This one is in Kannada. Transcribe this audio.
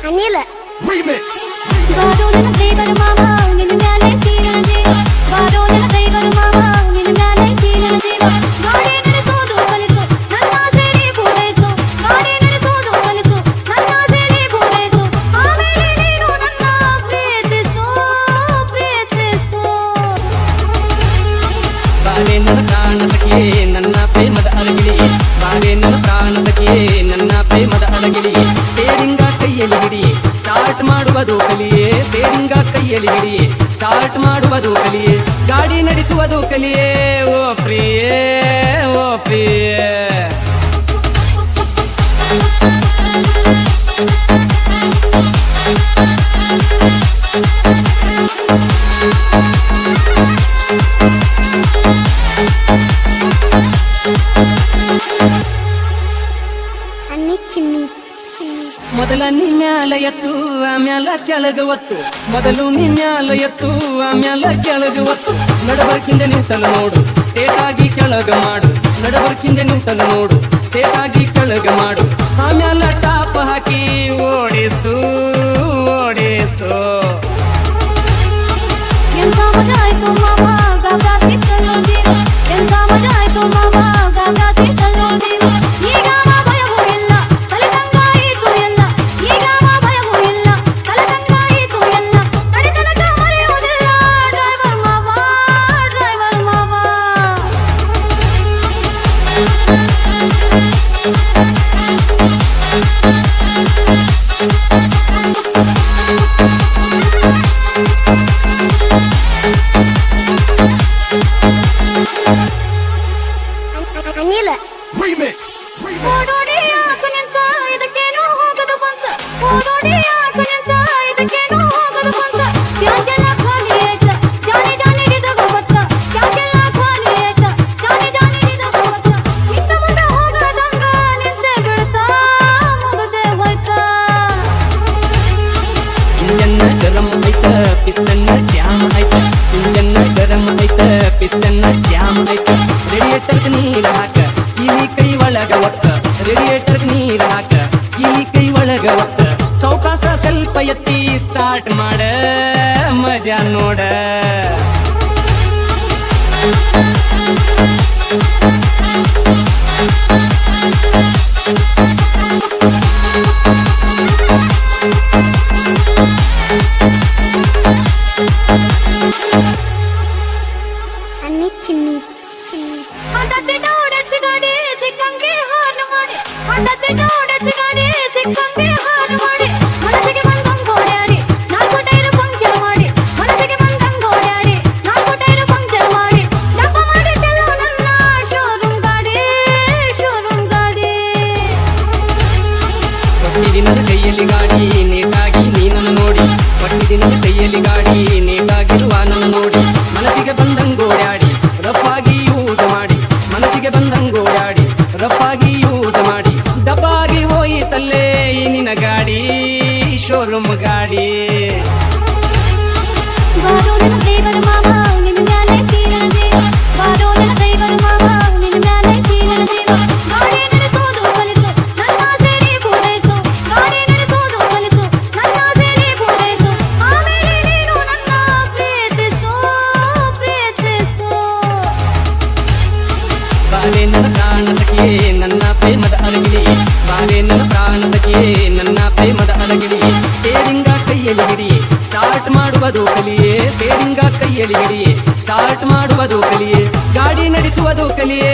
ಅನಿಲ ಬಾರೋ ನನ್ನ ದೇವರ ಮಾವ ನಿನ್ನ ಮ್ಯಾಲೆ ತೀರನ ಜೀವ ಬಾರೋ ನನ್ನ ದೇವರ ಮಾವ ನಿನ್ನ ಮ್ಯಾಲೆ ತೀರನ ಜೀವ ಗಾಡಿ ನಡೆಸೋದು ಕಲಿಸು ನನ್ನ ಸೇರಿ ಪೂರೈಸು ಗಾಡಿ ನಡೆಸೋದು ಕಲಿಸು ನನ್ನ ಸೇರಿ ಪೂರೈಸು ಆಮೇಲೆ ನೀನು ನನ್ನ ಪ್ರೀತಿಸು ಪ್ರೀತಿಸು ಬಾವೆ ನನ್ನ ಪ್ರಾಣ ಸಖಿಯೇ ನನ್ನ ಪ್ರೇಮದ ಅರಗಿಳಿ ಬಾವೆ ನನ್ನ ಪ್ರಾಣ ಸಖಿಯೇ ನನ್ನ ಪ್ರೇಮದ ಅರಗಿಳಿ ಸ್ಟೇರಿಂಗ ಕೈಯಲ್ಲಿ ಹಿಡಿ ಸ್ಟಾರ್ಟ್ ಮಾಡುವುದು ಕಲಿಯೇ ಸ್ಟೇರಿಂಗ ಕೈಯಲ್ಲಿ ಹಿಡಿ ಸ್ಟಾರ್ಟ್ ಮಾಡುವುದು ಕಲಿಯೇ ಗಾಡಿ ನಡೆಸುವುದು ಕಲಿಯೇ ಓ ಪ್ರಿಯೇ ಓ ಪ್ರಿಯೇ ಅನ್ನಿ ಚಿನ್ನಿ ಮೊದಲ ನಿಮ್ಯಾಲ ಎತ್ತು ಆಮ್ಯಾಲ ಕೆಳಗ ಒತ್ತು ಮೊದಲು ನಿಮ್ಯಾಲ ಎತ್ತು ಆಮ್ಯಾಲ ಕೆಳಗ ಒತ್ತು ನಡಬರ್ಕಿಂದ ನಿಂತಲು ನೋಡು ಸ್ಟೇಟ್ ಆಗಿ ಕೆಳಗ ಮಾಡು ನಡಬರ್ಕಿಂದ ನಿಂತಲು ನೋಡು ಸ್ಟೇಟ್ ಆಗಿ ಕೆಳಗ ಮಾಡು ಆಮ್ಯಾಲ ಟಾಪ್ ಹಾಕಿ ಓಡಿಸು ಓಡಿಸು ಎಂತ ಮಜಾ ಆಯ್ತು ಮಾವ ಗಾಬ್ರಾತಿ ಚಲೋ ಜೀವ ಎಂತ ಮಜಾ ಆಯ್ತು ಮಾವ ಗಾಬ್ರಾತಿ ಚಲೋ ಜೀವ ಈಗ ಭಯವೂ ಇಲ್ಲ ಕಲಿತಂಗಾಯಿತು ಎಲ್ಲ ಈಗ ಭಯವೂ ಇಲ್ಲ ಕಲಿತಂಗಾಯಿತು ಎಲ್ಲ ಕಡಿತನಕ ಮರೆಯುವುದಿಲ್ಲ ಡ್ರೈವರ್ ಮಾವ ಡ್ರೈವರ್ ಮಾವ ಅನಿಲ ಓಡೋಡಿ ಯಾಕ ನಿಂತ ಇದಕ್ಕೇನೋ ಹೋಗದು ಬಂತ ಓಡೋಡಿ ಯಾಕ ನಿಂತ ಇದಕ್ಕೇನೋ ಹೋಗದು ಬಂತ ಯಾಕೆಲ್ಲ ಖಾಲಿ ಆಯ್ತ ಜಾನಿ ಜಾನಿ ಗಿಡಗ ಬತ್ತ ಯಾಕೆಲ್ಲ ಖಾಲಿ ಆಯ್ತ ಜಾನಿ ಜಾನಿ ಗಿಡಗ ಬತ್ತ ಇಂತ ಮುಂದೆ ಹೋಗದಂಗ ನಿಂತೆ ಬಿಡ್ತಾ ಮುಗದೆ ಹೋಯ್ತಾ ಇಂಜನ್ನ ಗರಂ ಐತ ಪಿಸ್ತನ್ನ ಡ್ಯಾಮ್ ಐತ ಇಂಜನ್ನ ಗರಂ ಐತ ಪಿಸ್ತನ್ನ ಡ್ಯಾಮ್ ಐತ ರೇಡಿಯೇಟರ್ ನೀರ ಹಾಕ ಕೀಲಿ ಕೈ ಒಳಗ ಒತ್ತ ರೇಡಿಯೇಟರ್ ನೀರ ಹಾಕ ಕೀಲಿ ಕೈ ಒಳಗ ಒತ್ತ ಸೌಕಾಸ ಸ್ವಲ್ಪ ಎತ್ತಿ ಸ್ಟಾರ್ಟ್ ಮಾಡ ಮಜಾ ನೋಡ ಅನ್ನಿ ಚಿನ್ನಿ ಅಡ್ಡದಿಡ್ಡ ಓಡಾಡ್ಸಿ ಗಾಡಿ ಸಿಕ್ಕಂಗೆ ಹಾರ್ನ್ ಮಾಡಿ ಅಡ್ಡದಿಡ್ಡ ಓಡಾಡ್ಸಿ ಗಾಡಿ ಸಿಕ್ಕಂಗೆ ಹಾರ್ನ್ ಮಾಡಿ ಮನಸ್ಸಿಗೆ ಬಂದಂಗ ಓಡಾಡಿ ನಾಲ್ಕು ಟೈರು ಪಂಕ್ಚರ್ ಮಾಡಿ ಮನಸ್ಸಿಗೆ ಬಂದಂಗ ಓಡಾಡಿ ನಾಲ್ಕು ಟೈರು ಪಂಕ್ಚರ್ ಮಾಡಿ ಡಬ್ಬ ಮಾಡಿದ್ದೆಲ್ಲ ನನ್ನ ಶೋರೂಮ್ ಗಾಡಿ ಶೋರೂಮ್ ಗಾಡಿ ಕೊಟ್ಟಿದಿ ನನ್ನ ಕೈಯಲ್ಲಿ ಗಾಡಿ ನೇಟಾಗಿ ನೀನನ್ನು ನೋಡಿ ಕೊಟ್ಟಿದಿ ನನ್ನ ಕೈಯಲ್ಲಿ ಗಾಡಿ ನೇಟಾಗಿರುವ ನನ್ನ ನೋಡಿ ಮನಸ್ಸಿಗೆ ಬಂದಂಗ ಓಡಾಡಿ ರಫಾಗಿ ಯೂಸ್ ಮಾಡಿ ಮನಸ್ಸಿಗೆ ಬಂದಂಗ ಓಡಾಡಿ ರಫಾಗಿ ಯೂಸ್ ಮಾಡಿ ಡಬ್ಬಾಗಿ ಹೋಯಿತಲ್ಲೇ ಈ ನಿನ್ನ ಗಾಡಿ ಶೋರೂಮ್ ಗಾಡಿ ಬಾರೋ ನನ್ನ ದೇವರ ಮಾವ ನಿನ್ನ ಮ್ಯಾಲೆ ತೀರನ ಜೀವ ಬಾರೋ ನನ್ನ ದೇವರ ಮಾವ ನಿನ್ನ ಮ್ಯಾಲೆ ತೀರನ ಜೀವ ಗಾಡಿ ನಡೆಸೋದು ಕಲಿಸು ನನ್ನ ಸೇರಿ ಪೂರೈಸು ಗಾಡಿ ನಡೆಸೋದು ಕಲಿಸು ನನ್ನ ಸೇರಿ ಪೂರೈಸು ಆಮೇಲೆ ನೀನು ನನ್ನ ಪ್ರೀತಿಸು ಪ್ರೀತಿಸು ಬಾವೆ ನನ್ನ ಪ್ರಾಣ ಸಖಿಯೇ ನನ್ನ ಪ್ರೇಮದ ಅರಗಿಳಿ ಬಾವೆ ನನ್ನ ಪ್ರಾಣ ಸಖಿಯೇ ನನ್ನ ಪ್ರೇಮದ ಅರಗಿಳಿ ಸ್ಟೇರಿಂಗ ಕೈಯಲ್ಲಿ ಹಿಡಿ ಸ್ಟಾರ್ಟ್ ಮಾಡುವುದು ಕಲಿಯೇ ಸ್ಟೇರಿಂಗ ಕೈಯಲ್ಲಿ ಹಿಡಿ ಸ್ಟಾರ್ಟ್ ಮಾಡುವುದು ಕಲಿಯೇ ಗಾಡಿ ನಡೆಸುವುದು ಕಲಿಯೇ